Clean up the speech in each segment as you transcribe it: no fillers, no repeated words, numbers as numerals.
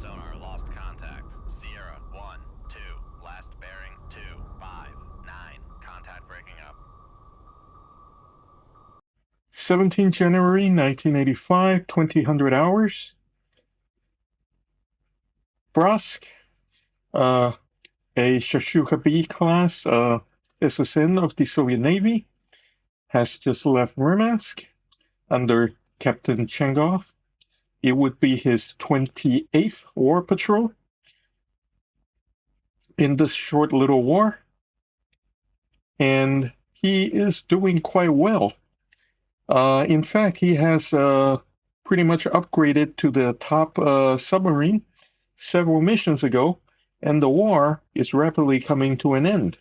Sonar lost contact. Sierra 1, 2, last bearing 2, 5, 9. Contact breaking up. 17 January 1985, 2000 hours. Bratsk, a Shchuka-B class SSN of the Soviet Navy, has just left Murmansk under Captain Chang. It would be his 28th war patrol in this short little war, and he is doing quite well. In fact, he has pretty much upgraded to the top submarine several missions ago, and the war is rapidly coming to an end.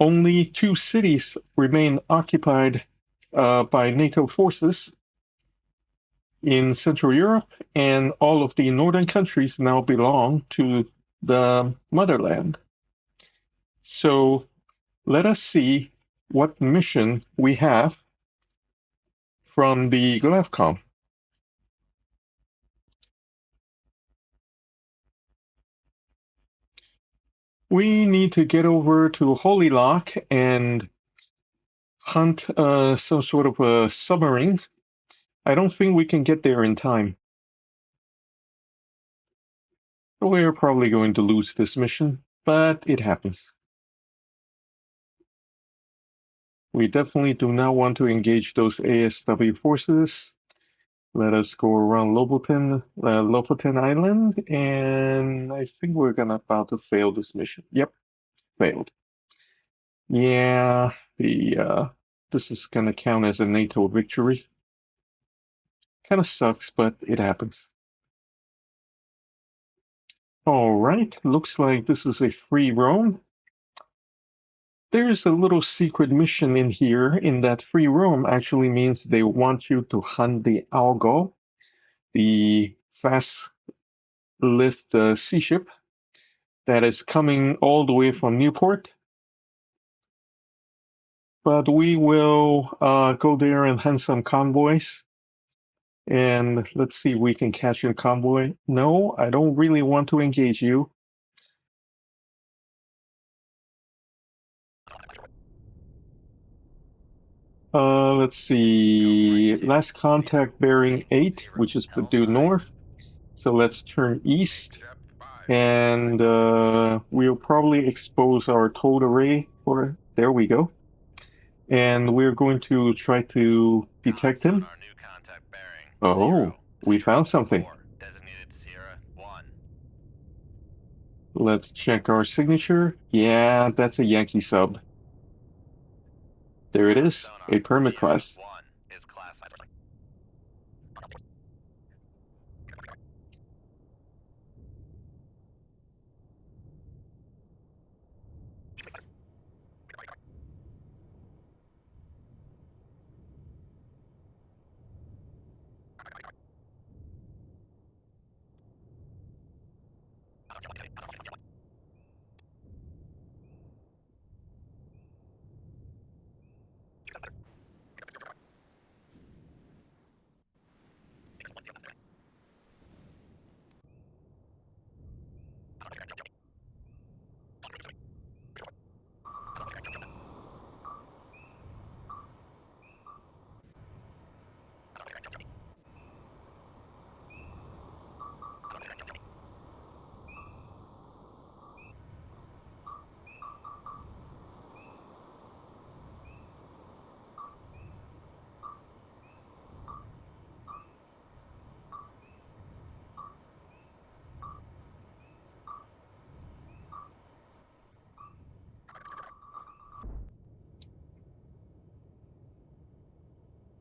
Only 2 cities remain occupied by NATO forces in Central Europe, and all of the northern countries now belong to the motherland. So let us see what mission we have from the GLAVCOM. We need to get over to Holy Loch and hunt some sort of a submarine. I don't think we can get there in time. We're probably going to lose this mission, but it happens. We definitely do not want to engage those ASW forces. Let us go around Lofoten Island, and I think we're about to fail this mission. Yep, failed. Yeah, this is gonna count as a NATO victory. Kind of sucks, but it happens. All right, looks like this is a free roam. There's a little secret mission in here, in that free roam actually means they want you to hunt the Algol, the fast lift sea ship that is coming all the way from Newport. But we will go there and hunt some convoys. And let's see if we can catch a convoy. No, I don't really want to engage you. Let's see. Last contact bearing 8, which is due north. So let's turn east. And we'll probably expose our towed array. There we go. And we're going to try to detect him. Oh, we found something. Let's check our signature. Yeah, that's a Yankee sub. There it is, a Permit-class.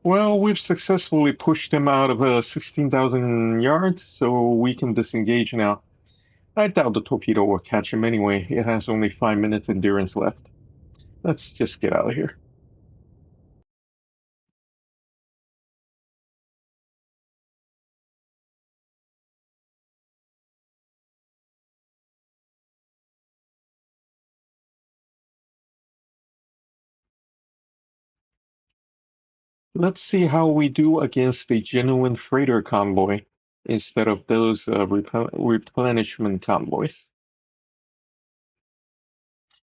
Well, we've successfully pushed him out of 16,000 yards, so we can disengage now. I doubt the torpedo will catch him anyway. It has only 5 minutes endurance left. Let's just get out of here. Let's see how we do against a genuine freighter convoy. instead of those replenishment convoys.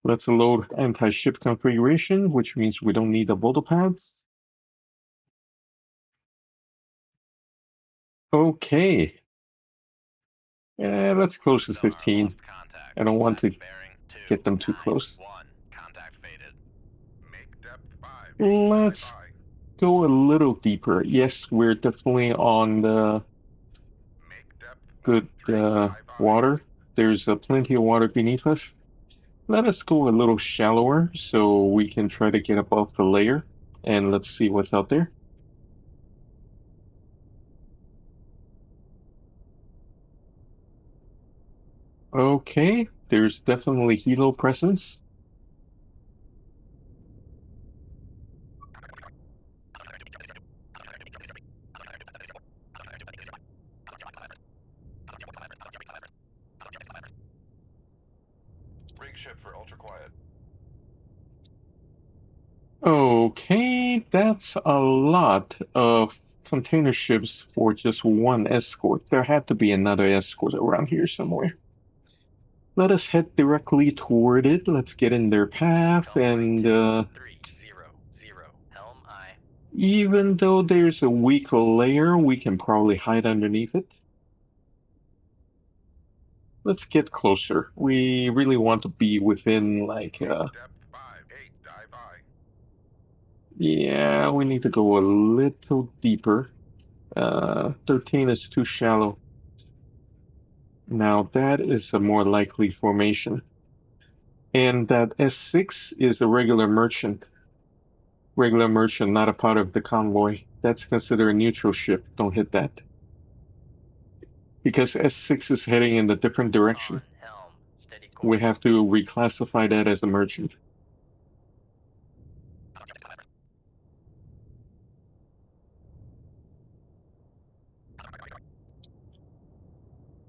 Let's load anti-ship configuration, which means we don't need the boulder pads. Okay. Let's close to 15. I don't want to get them too close. Let's go a little deeper. Yes, we're definitely on the good water. There's plenty of water beneath us. Let us go a little shallower so we can try to get above the layer. And let's see what's out there. Okay, there's definitely helo presence. Rig ship for ultra quiet. Okay, that's a lot of container ships for just one escort. There had to be another escort around here somewhere. Let us head directly toward it. Let's get in their path, and 300, helm I. even though there's a weak layer, we can probably hide underneath it. Let's get closer. We really want to be within, like, Depth 5, 8, dive I. yeah, we need to go a little deeper. 13 is too shallow. Now that is a more likely formation. And that S6 is a regular merchant. Regular merchant, not a part of the convoy. That's considered a neutral ship. Don't hit that. Because S6 is heading in a different direction. Helm, steady course. We have to reclassify that as a merchant.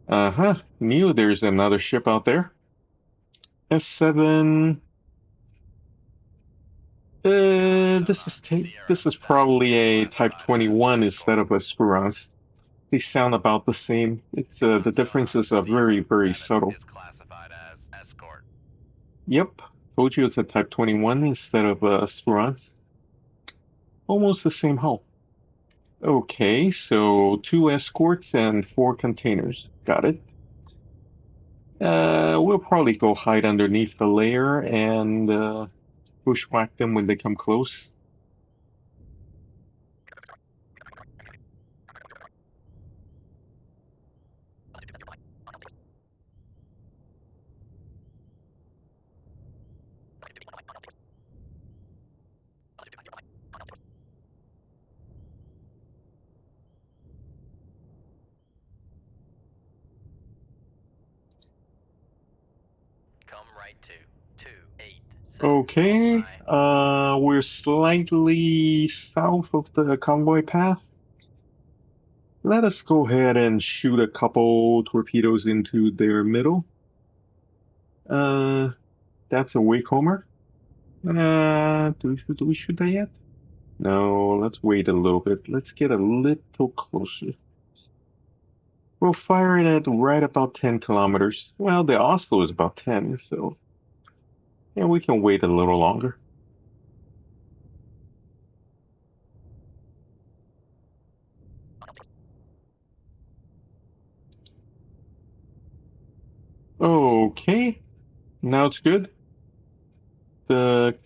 Uh-huh. Knew there's another ship out there. S7. This is probably a Type 21 instead of a Spurance. They sound about the same. It's the differences are very, very subtle. Is classified as escort. Yep, told you it's a Type 21 instead of a Spurance. Almost the same hull. Okay, so 2 escorts and 4 containers. Got it. We'll probably go hide underneath the layer and bushwhack them when they come close. Come right to 2-8. Okay, we're slightly south of the convoy path. Let us go ahead and shoot a couple torpedoes into their middle. That's a Wakehomer. Do we shoot that yet? No, let's wait a little bit. Let's get a little closer. We'll fire it at right about 10 kilometers. Well, the Oslo is about 10, so yeah, we can wait a little longer. Okay, now it's good. The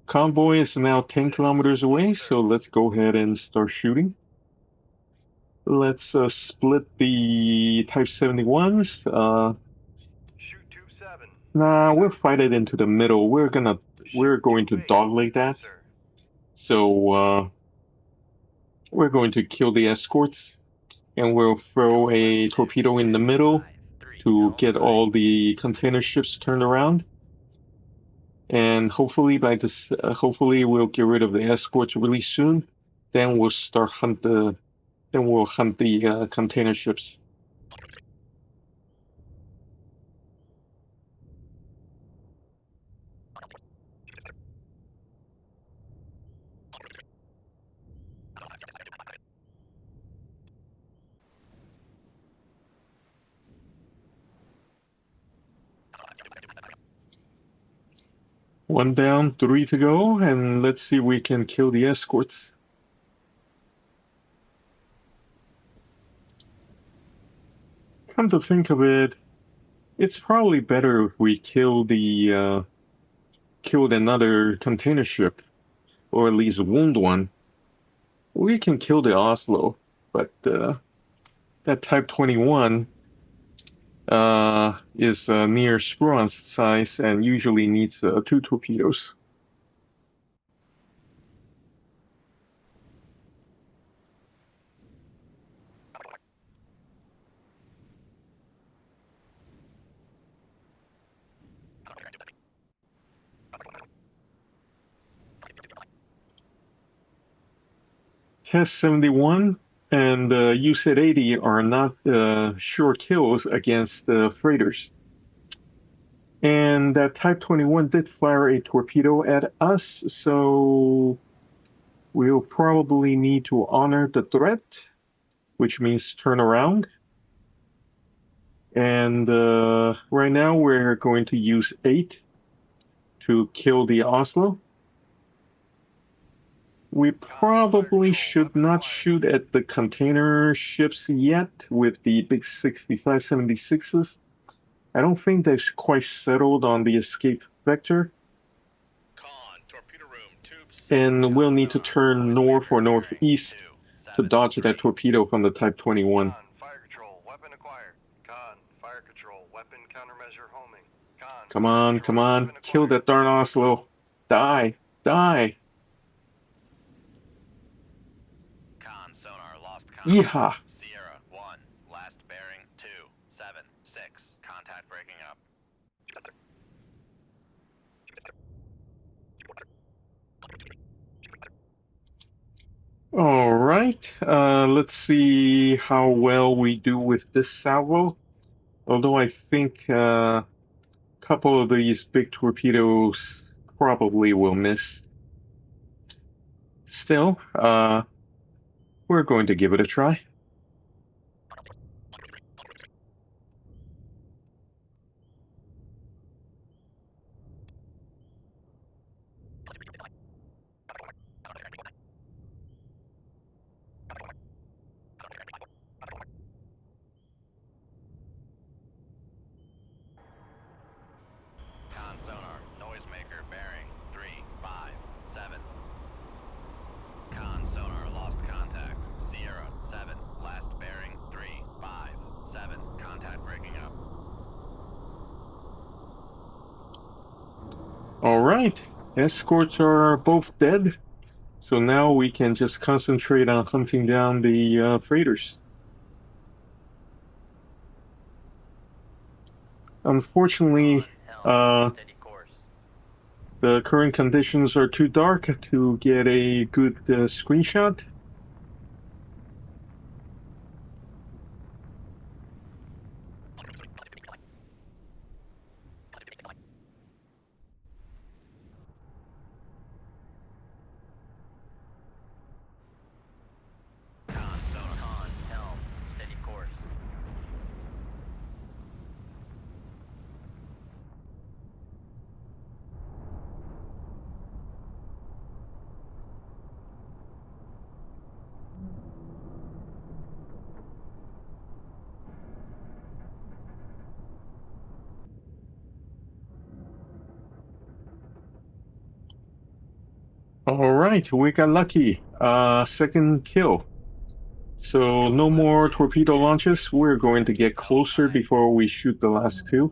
convoy is now 10 kilometers away, so let's go ahead and start shooting. Let's split the Type 71s. Shoot 2-7. Nah, we'll fight it into the middle. We're going to dogleg that. Sir. So we're going to kill the escorts, and we'll throw a torpedo in the middle to get all the container ships turned around. And hopefully hopefully we'll get rid of the escorts really soon. Then we'll hunt the container ships. One down, 3 to go, and let's see if we can kill the escorts. Come to think of it, it's probably better if we killed another container ship, or at least wound one. We can kill the Oslo, but that Type 21 is near Spruance size and usually needs 2 torpedoes. Test 71 and USET 80 are not sure kills against freighters. And that Type 21 did fire a torpedo at us, so we'll probably need to honor the threat, which means turn around. And right now we're going to use 8 to kill the Oslo. We probably should not shoot at the container ships yet with the big 65-76s. I don't think they've quite settled on the escape vector. And we'll need to turn north or northeast to dodge that torpedo from the Type 21. Fire control, weapon acquired. Fire control, weapon countermeasure homing. Come on, come on, kill that darn Oslo. Die, die. Sonar lost contact. Yeehaw. Sierra 1, last bearing 276. Contact breaking up. All right, let's see how well we do with this salvo. Although I think a couple of these big torpedoes probably will miss. Still, we're going to give it a try. Sonar, noisemaker bearing 357. Sonar lost contact. Sierra 7, last bearing 357. Contact breaking up. All right, escorts are both dead. So now we can just concentrate on hunting down the freighters. Unfortunately, the current conditions are too dark to get a good screenshot. All right, we got lucky. Second kill. So no more torpedo launches. We're going to get closer before we shoot the last 2.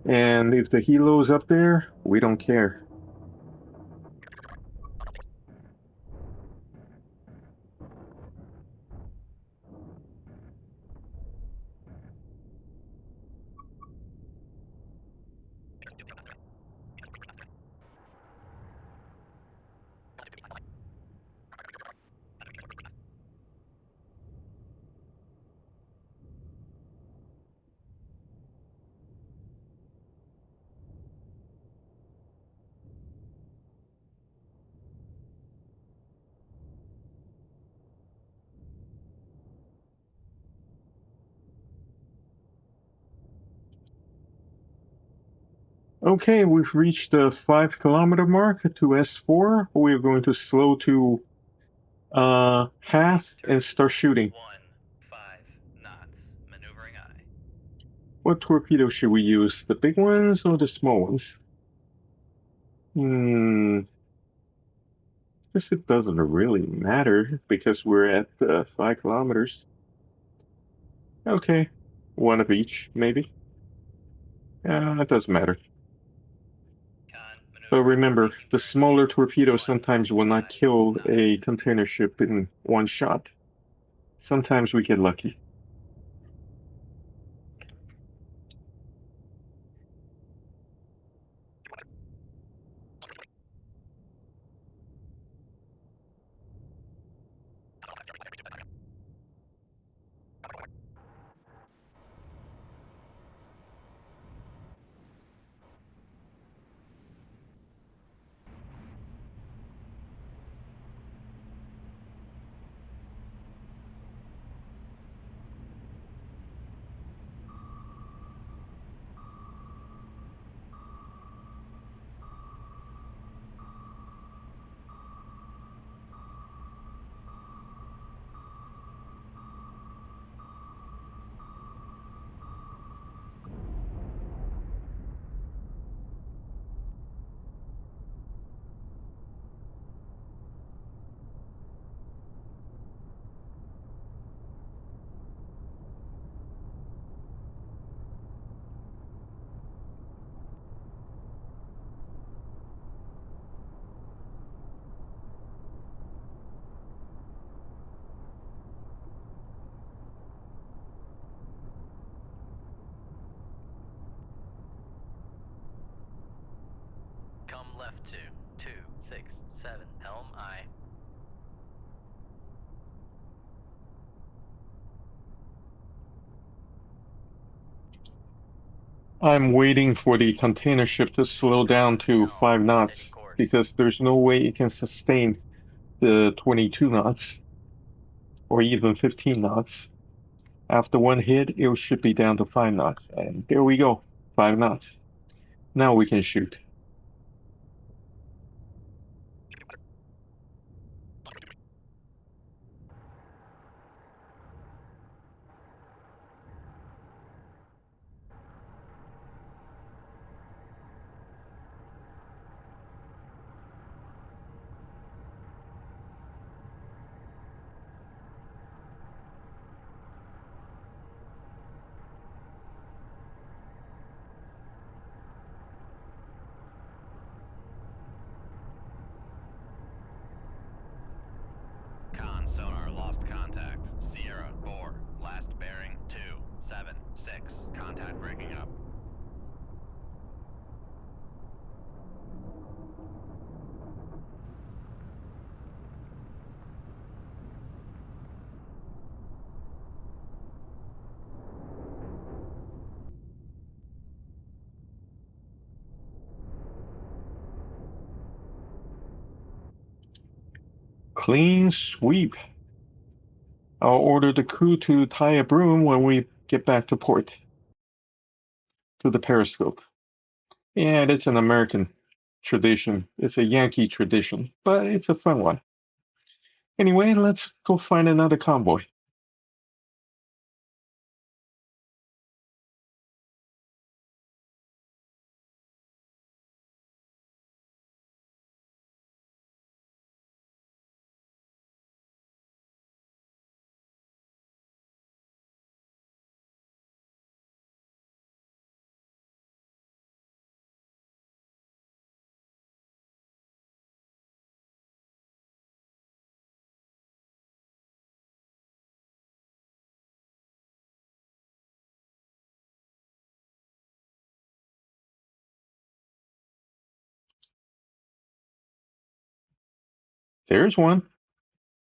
And if the helo's up there, we don't care. Okay, we've reached the 5 kilometer mark to S4. We're going to slow to half and start shooting. 15 knots. Maneuvering eye. What torpedo should we use? The big ones or the small ones? Guess it doesn't really matter because we're at 5 kilometers. Okay, one of each, maybe. It doesn't matter. But remember, the smaller torpedoes sometimes will not kill a container ship in one shot. Sometimes we get lucky. Come left 267. Helm eye. I'm waiting for the container ship to slow down to 5 knots because there's no way it can sustain the 22 knots or even 15 knots. After one hit, it should be down to 5 knots. And there we go, 5 knots. Now we can shoot. Con sonar lost contact. Sierra 4. Last bearing 276. Contact breaking up. Clean sweep. I'll order the crew to tie a broom when we get back to port. To the periscope. Yeah, it's an American tradition. It's a Yankee tradition, but it's a fun one. Anyway, let's go find another convoy. There's one.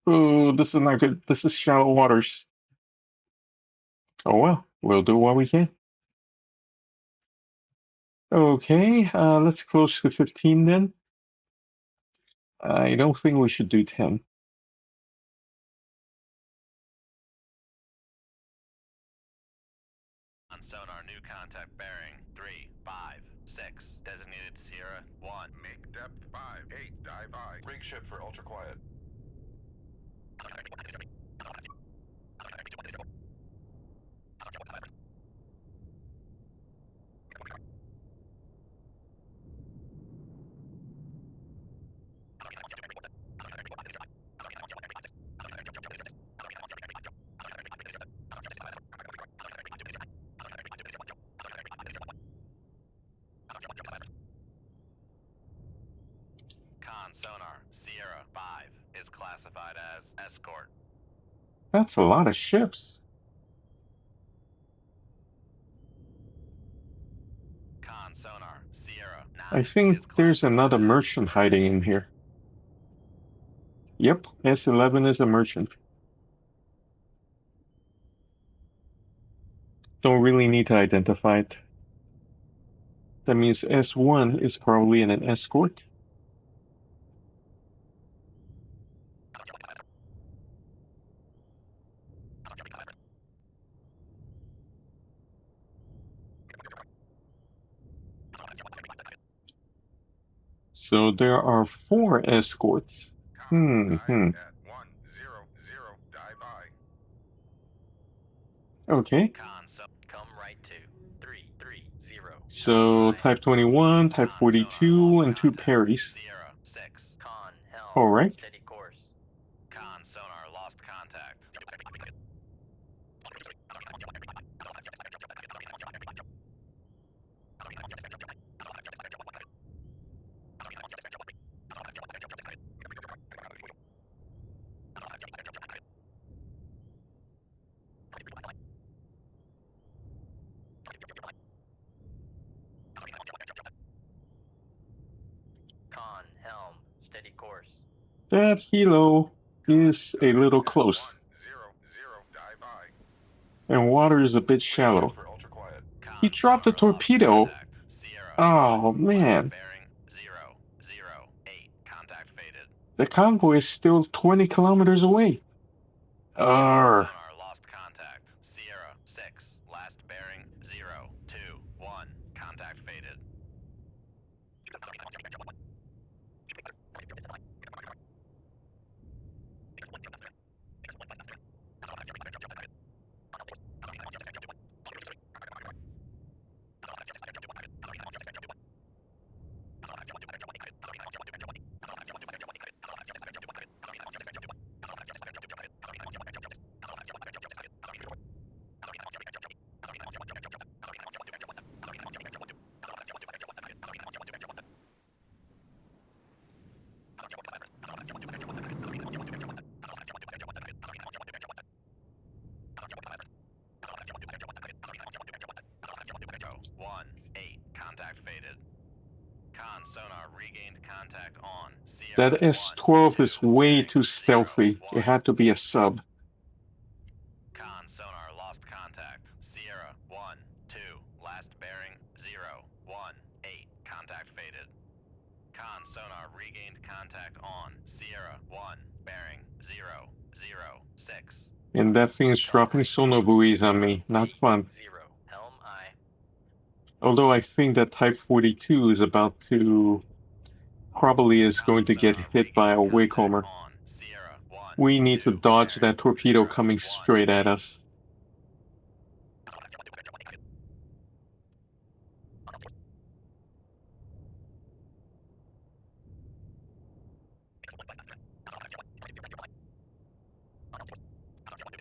Oh, this is not good. This is shallow waters. Oh well, we'll do what we can. Okay, let's close to 15 then. I don't think we should do 10. On sonar new contact bearing 356. Designated Sierra 1. Make depth 5, 8, dive I. Rig ship for ultra quiet. Con sonar Sierra 5 is classified as escort. That's a lot of ships. Con sonar Sierra 9 I think is there's another classified as merchant hiding in here. Yep, S11 is a merchant. Don't really need to identify it. That means S1 is probably in an escort. So there are 4 escorts. Dive at 100, dive I. Okay. Con so come right to 330. So type 21, type 42, and 2 Parries. Sierra 6. Con helm. All right. Steady course. Con sonar lost contact. Con helm. Steady course. That helo is a little close. 100, dive I. And water is a bit Rig ship shallow. for ultra quiet. He dropped a torpedo. Sierra Oh, 1, man. bearing 008. Contact faded. The convoy is still 20 kilometers away. Arr. Sonar lost contact. Sierra 6. Last bearing 021. Contact faded. Contact faded. Con sonar regained contact on Sierra That S12 is way too stealthy. It had to be a sub. Con sonar lost contact. Sierra 1, 2. Last bearing 018. Contact faded. Con sonar regained contact on Sierra 1, bearing 006. And that thing is dropping sonar buoys on me. Not fun. Helm I. Although I think that Type 42 is about to... probably is going to get hit by a Waycomber. We need to dodge that torpedo coming straight at us.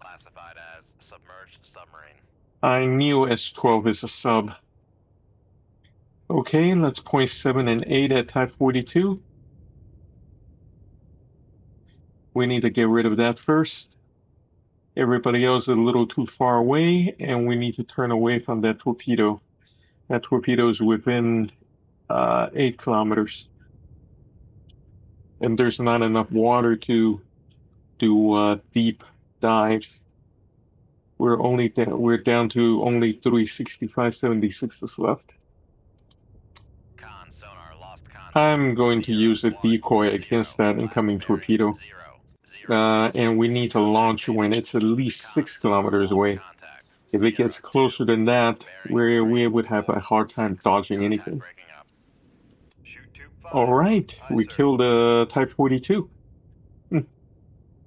Classified as submerged submarine. I knew S12 is a sub. Okay, let's point 7 and 8 at Type 42. We need to get rid of that first. Everybody else is a little too far away, and we need to turn away from that torpedo. That torpedo is within 8 kilometers. And there's not enough water to do deep dives. We're down to only 365.76 left. I'm going to use a decoy against that incoming torpedo. And we need to launch when it's at least 6 kilometers away. If it gets closer than that, we would have a hard time dodging anything. Breaking up. Shoot tube 5. All right, Aye, we sir. killed a Type 42.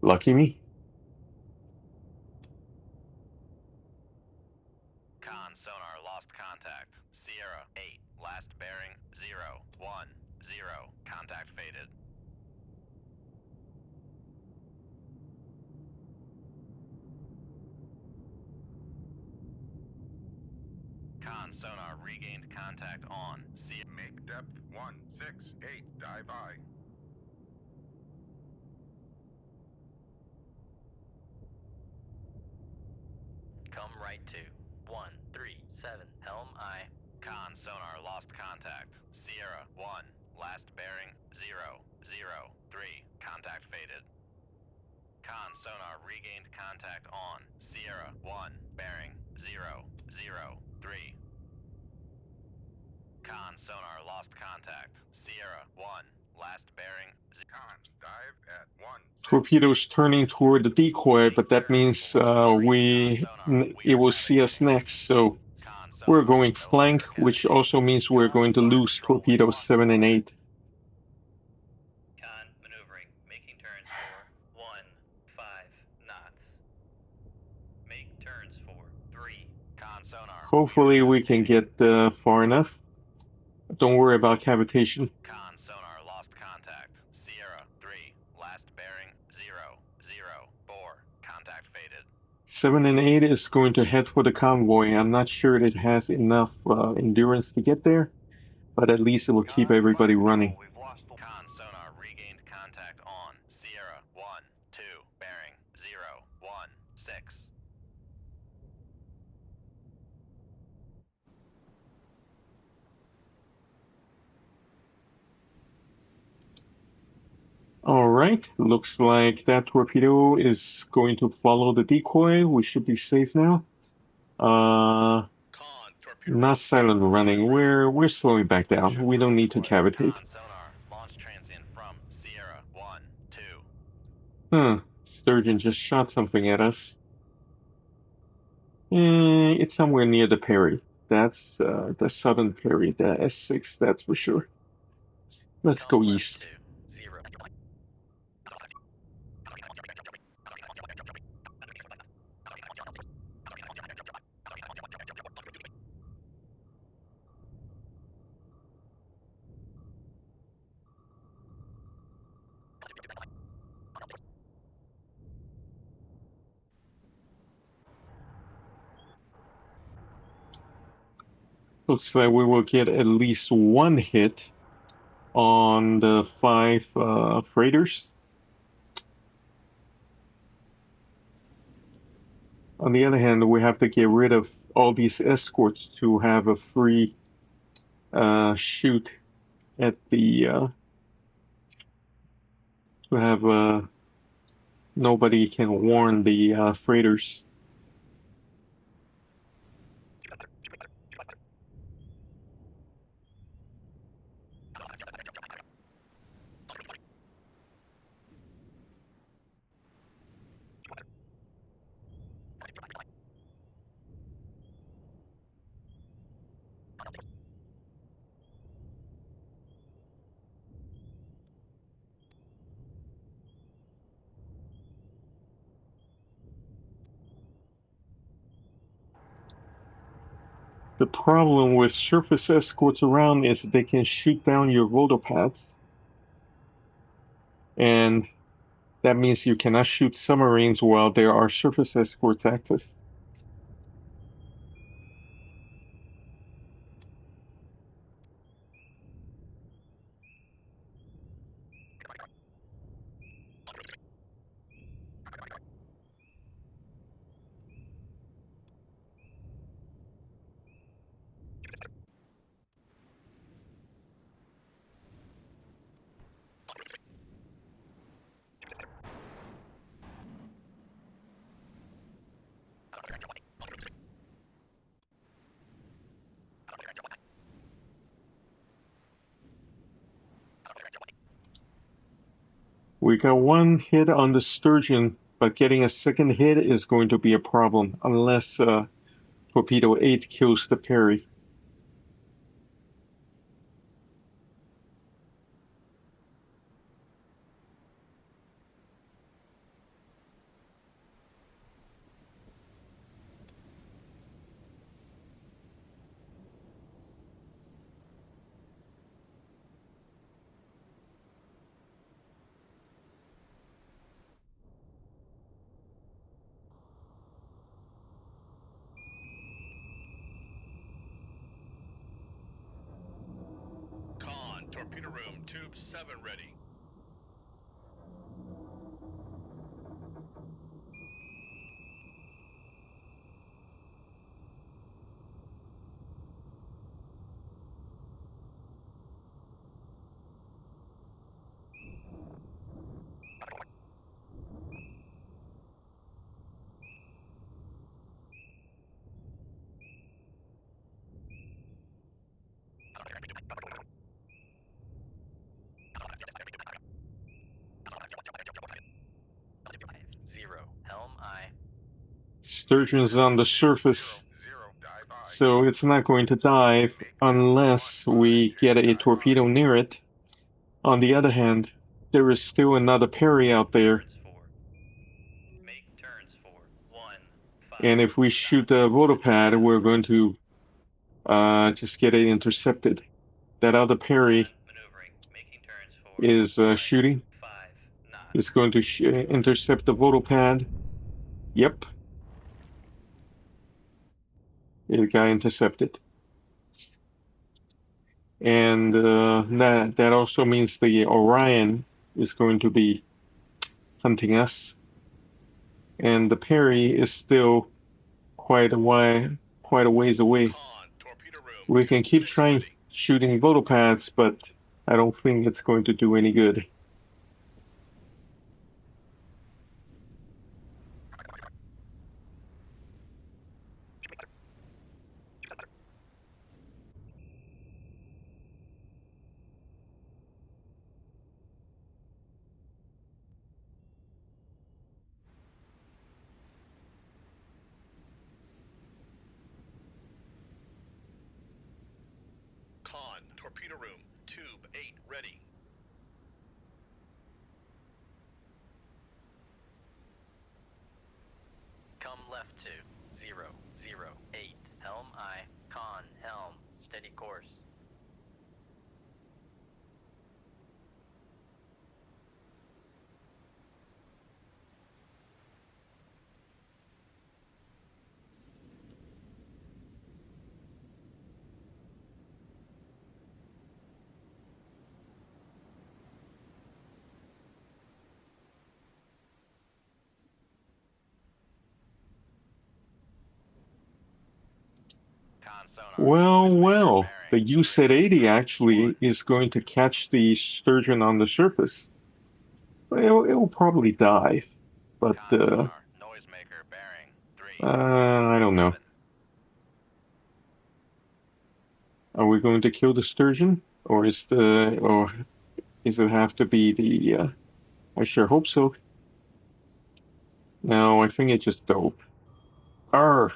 Lucky me. Con sonar lost contact. Sierra 8, last bearing 0, 1, 0. Contact faded. Con sonar regained contact on. Make depth 168, dive high. Come right to 137 helm I. Con sonar lost contact. Sierra 1, last bearing 0, 0, 3. Contact faded. Con sonar regained contact on. Sierra 1, bearing 0, 0, 3. Con sonar lost contact. Sierra 1, last bearing. Con, dive at 1. Torpedoes turning toward the decoy, but that means it will see us next. So Con sonar we're going no flank, longer which catching. also means we're going to lose torpedoes 7 and 8. Con maneuvering, making turns for 1, 5 knots. Make turns for 3. Con sonar. Hopefully we can get far enough. Don't worry about cavitation. Con sonar lost contact. Sierra 3, last bearing 0, 0, 4. Contact faded. 7 and 8 is going to head for the convoy. I'm not sure it has enough endurance to get there, but at least it will keep Con, everybody fire running. control, we've lost the... Con sonar regained contact on. Sierra 1, 2, bearing 0, 1, 6. All right, looks like that torpedo is going to follow the decoy. We should be safe now. Not silent running. We're slowing back down. We don't need to cavitate. Con sonar launch transient from Sierra 1, 2. Sturgeon just shot something at us. It's somewhere near the Perry. That's the southern Perry, the S6, that's for sure. Let's go east. 0. Looks like we will get at least one hit on the 5 freighters. On the other hand, we have to get rid of all these escorts to have a free shoot at the to have nobody can warn the freighters. The problem with surface escorts around is they can shoot down your rotor paths. And that means you cannot shoot submarines while there are surface escorts active. We got one hit on the Sturgeon, but getting a second hit is going to be a problem unless torpedo 8 kills the parry. Con, torpedo room, tube 7 ready. Zero. Helm I. Sturgeon's on the surface, 0, dive I. so it's not going to dive unless we get a torpedo near it. On the other hand, there is still another parry out there, Turns 4. Make turns 4. 1. 5. and if we shoot the rotopad, we're going to just get it intercepted. That other parry Maneuvering. Making turns 4. is shooting. 5 knots. It's going to intercept the rotopad. Yep. It got intercepted. And that also means the Orion is going to be hunting us. And the parry is still quite a ways away. Con, torpedo room, We can tube keep 6 trying ready. shooting rotopads, but I don't think it's going to do any good. Con, torpedo room, tube 8 ready. Come left to 0, 0, 8. Helm I. Con, helm. Steady course. Con sonar. Well, the Bearing. UZ-80 actually is going to catch the Sturgeon on the surface. It will probably dive, but Con sonar. Noisemaker. Bearing. 3. I don't know. 7. Are we going to kill the Sturgeon, or is it have to be the? I sure hope so. No, I think it just dove. Arr!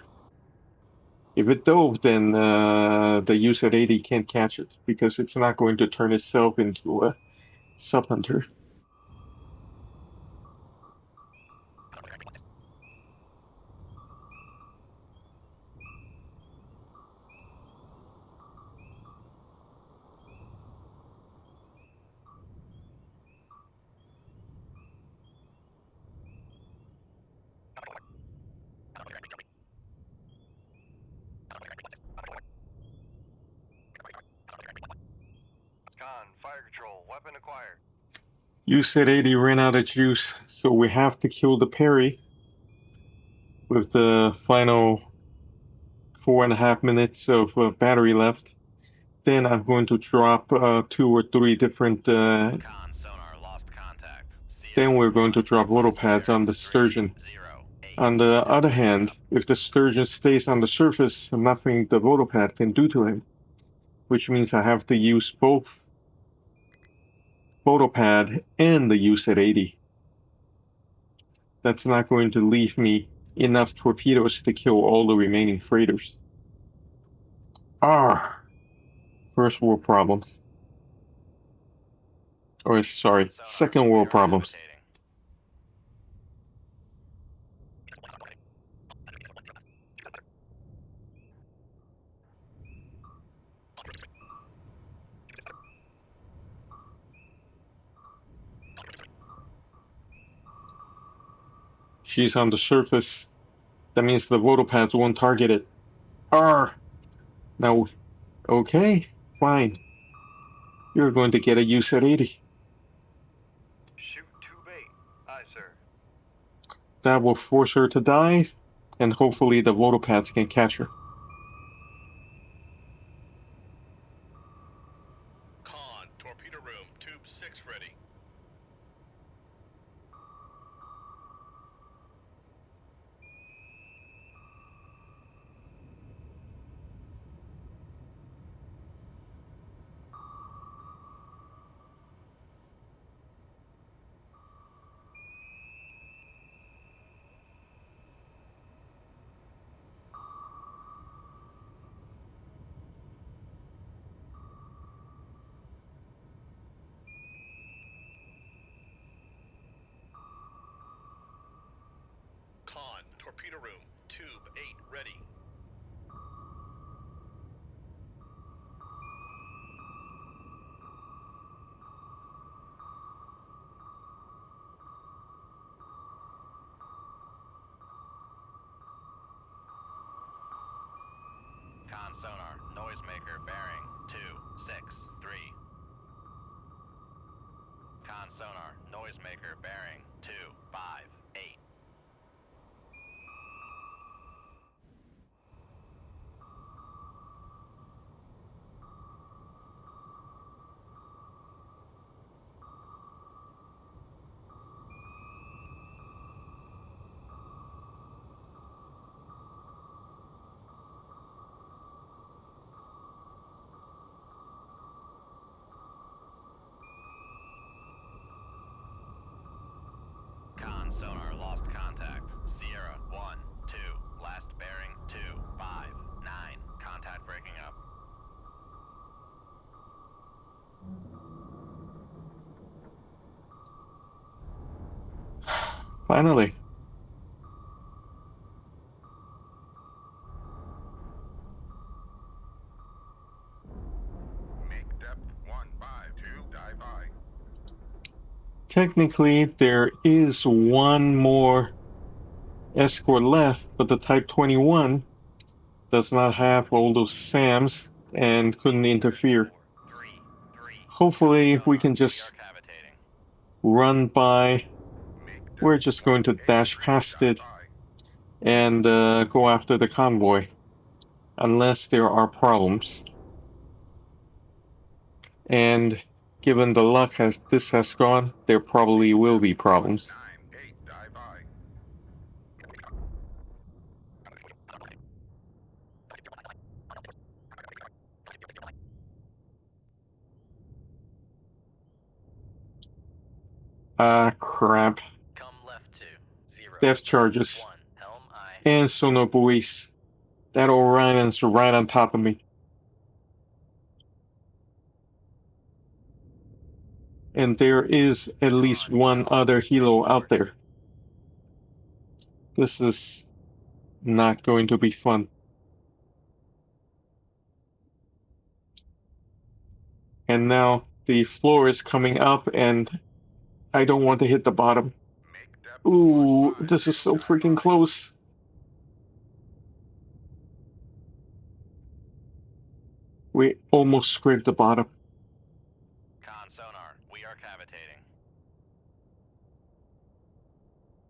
If it dove, then the UZ-80 can't catch it because it's not going to turn itself into a sub-hunter. Con, fire control, weapon acquired. UZ-80 ran out of juice, so we have to kill the parry with the final 4.5 minutes of battery left. Then I'm going to drop 2 or 3 different. Con sonar lost contact. Then we're going to 1. drop rotopads on the Sturgeon. 0, 8. On the other hand, if the Sturgeon stays on the surface, nothing the rotopad can do to him, which means I have to use both rotopad and the UZ-80. That's not going to leave me enough torpedoes to kill all the remaining freighters. First world problems. Or sorry, Sonar, second we world are problems. cavitating. She's on the surface. That means the rotopads won't target it. Now, okay, fine. You're going to get a use at 80. Shoot tube 8. Aye, sir. That will force her to dive, and hopefully the rotopads can catch her. Con, torpedo room, tube 6 ready. Con, torpedo room, tube 8 ready. Con sonar, noisemaker bearing 263. Con sonar, noisemaker bearing 258. Con sonar lost contact. Sierra 1, 2, last bearing 259. Contact breaking up. Finally. Make depth 152, dive I. Technically, there is one more escort left, but the Type 21 does not have all those SAMs and couldn't interfere. 3, Hopefully, we sonar, can we just are cavitating. run by. Make depth We're just going to dash 183, past it dive I. and go after the convoy, unless there are problems. And given the luck as this has gone, there probably will be problems. 98, dive I. Crap. Come left 2, 0. Depth charges 1, helm I. and sonar buoys. That Orion's right on top of me. And there is at least one other helo out there. This is not going to be fun. And now the floor is coming up and I don't want to hit the bottom. Make depth Ooh, 152, this is so dive freaking I. close. We almost scraped the bottom. Con sonar, we are cavitating.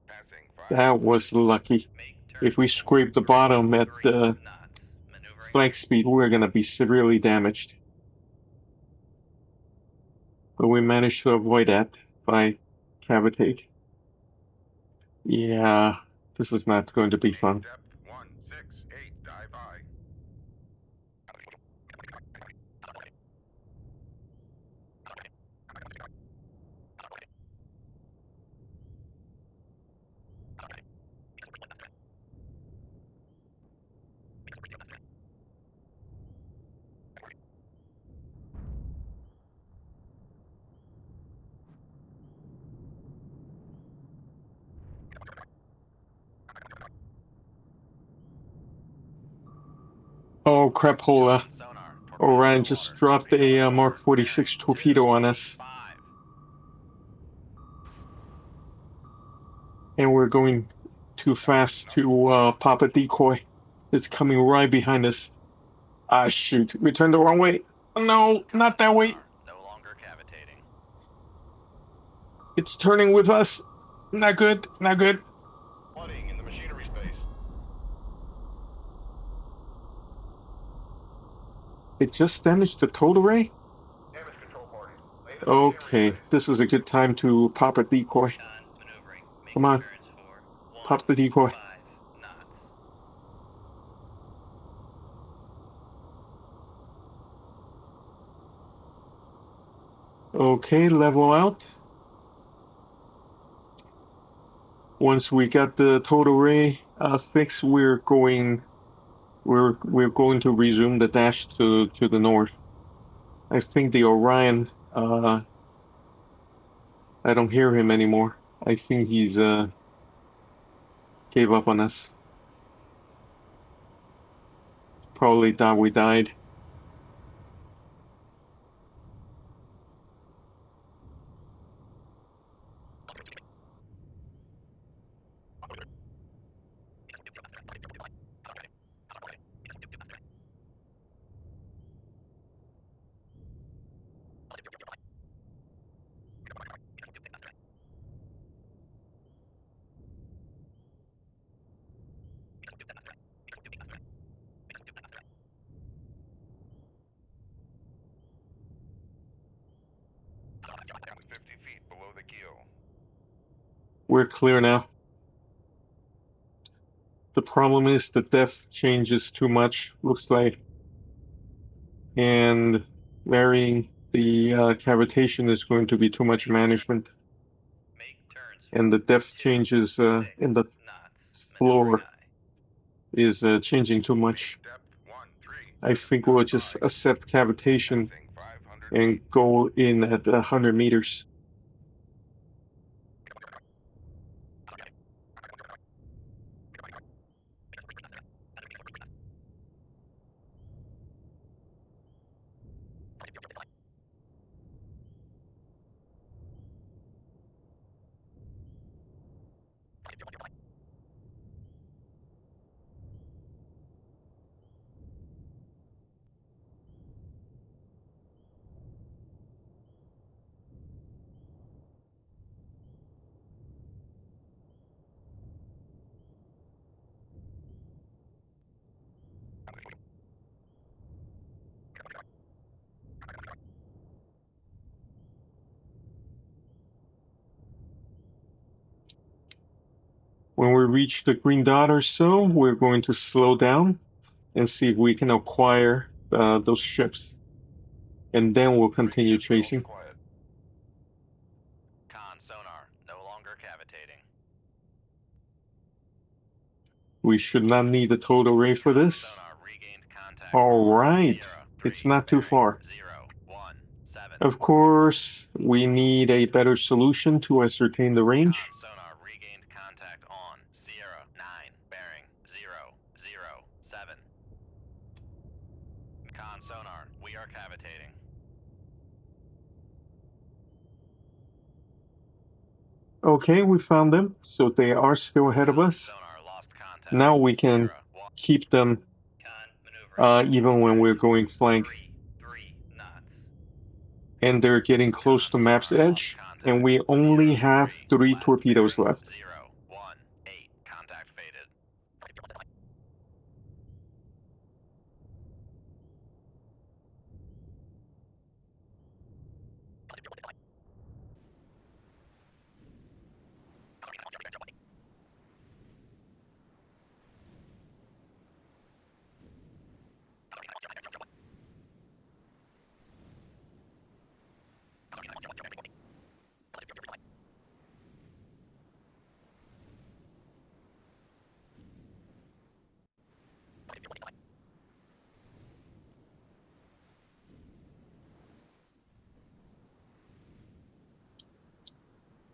Passing 5. That was lucky. Make turn If we 4, scrape the bottom at 3 the knots. Maneuvering flag speed, we're going to be severely damaged. But we managed to avoid that by cavitate. Yeah, this is not going to be Make fun. depth 168, dive I. Oh, crapola. Sonar. Orion just dropped a Mark 46 torpedo on us. 5. And we're going too fast to pop a decoy. It's coming right behind us. Ah, shoot. We turned the wrong way. No, not that way. No longer cavitating. It's turning with us. Not good, not good. Flooding in the machinery space. It just damaged the total array? Damage control party. Late in the Okay, machinery space. this is a good time to pop a decoy. Maneuvering. Come on. Turns for Pop the decoy. 5 knots. Okay, level out. Once we got the total array fixed, we're going to resume the dash to the north. I think the Orion I don't hear him anymore. I think he's gave up on us. Probably thought we died. Down to 50 feet below the keel. We're clear now. The problem is the depth changes too much, looks like. And varying the cavitation is going to be too much management. Make turns. And the depth changes in the floor is changing too much. Depth 13. I think we'll just accept cavitation Passing 500 and go in at 100 meters. When we reach the green dot or so, we're going to slow down and see if we can acquire those ships. And then we'll continue chasing. Quiet. Con sonar. No longer cavitating. We should not need a total array for this. Sonar regained contact. All right, Sierra, it's 3, not too bearing, far. 0, 1, 7. Of course, we need a better solution to ascertain the range. Con sonar regained contact on Sierra 9, bearing 0, 0, 7. Con sonar, we are cavitating. Okay, we found them, so they are still ahead of us. Sonar lost contact. Now we can Sierra, 1. keep them Con maneuvering. even when we're going flank. 3 knots. And they're getting close to map's edge, and we only have 3 torpedoes left. 0, 1, 8. Contact faded.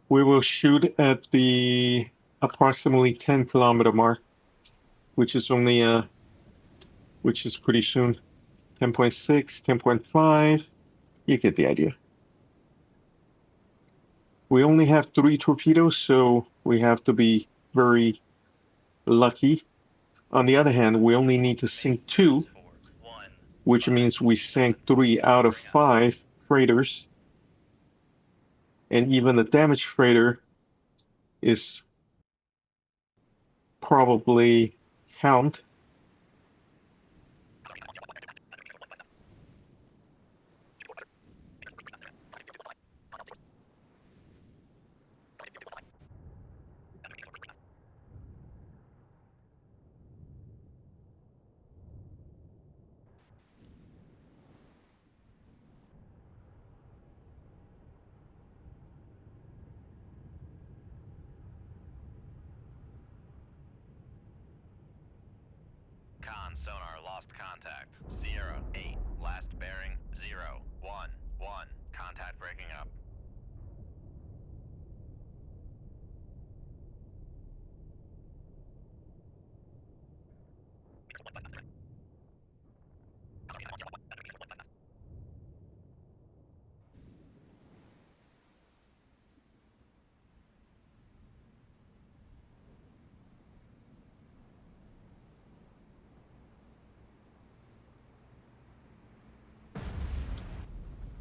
We will shoot at the approximately 10-kilometer mark, which is only which is pretty soon. 10.6, 10.5. You get the idea. We only have 3 torpedoes, so we have to be very lucky. On the other hand, we only need to sink 2, which means we sank 3 out of 5 freighters. And even the damaged freighter is probably count. Con sonar lost contact. Sierra 8, last bearing 0, 1, 1. Contact breaking up.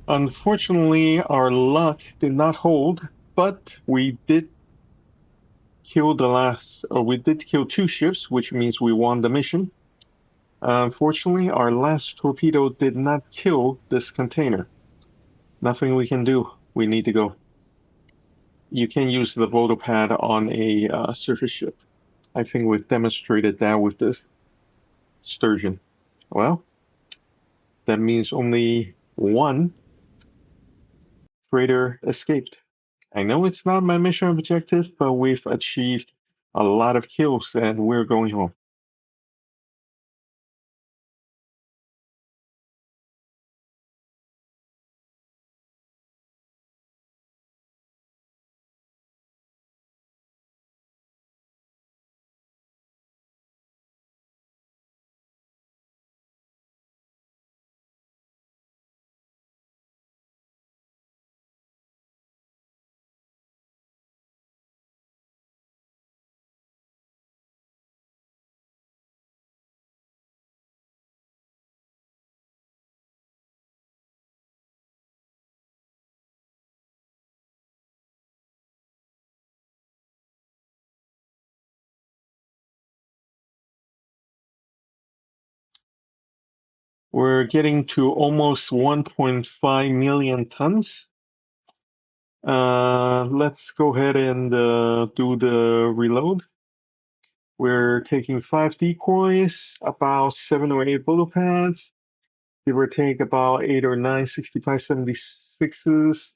Unfortunately, our luck did not hold, but we did kill we did kill 2 ships, which means we won the mission. Unfortunately, our last torpedo did not kill this container. Nothing we can do. We need to go. You can use the photo pad on a surface ship. I think we've demonstrated that with this Sturgeon. Well, that means only 1 freighter escaped. I know it's not my mission objective, but we've achieved a lot of kills and we're going home. We're getting to almost 1.5 million tons. Let's go ahead and do the reload. We're taking 5 decoys, about 7 or 8 bullet pads, give or take about 8 or 9 65-76s,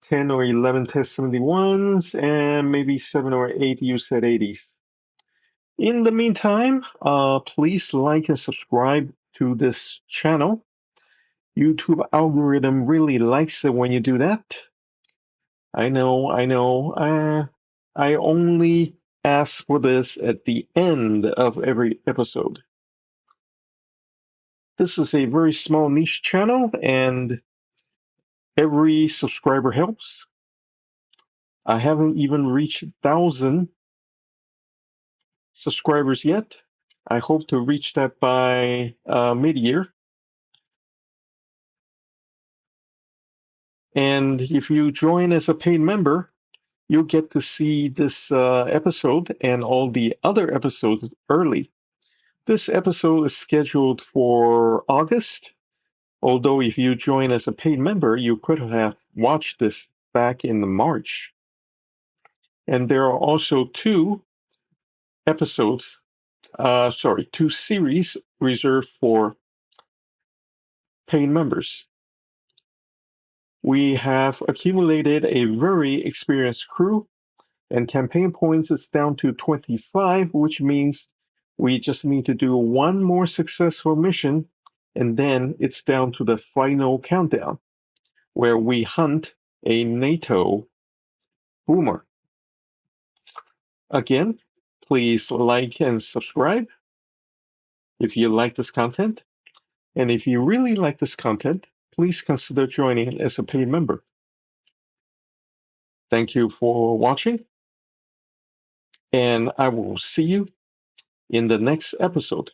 10 or 11 test 71s, and maybe 7 or 8 USET 80s. In the meantime, please like and subscribe to this channel. YouTube algorithm really likes it when you do that. I know. I only ask for this at the end of every episode. This is a very small niche channel, and every subscriber helps. I haven't even reached 1,000 subscribers yet. I hope to reach that by mid-year. And if you join as a paid member, you'll get to see this episode and all the other episodes early. This episode is scheduled for August, although if you join as a paid member, you could have watched this back in March. And there are also 2 episodes, 2 series reserved for paid members. We have accumulated a very experienced crew, and campaign points is down to 25, which means we just need to do 1 more successful mission, and then it's down to the final countdown, where we hunt a NATO boomer. Again, please like and subscribe. if you like this content. And if you really like this content, please consider joining as a paid member. Thank you for watching, and I will see you in the next episode.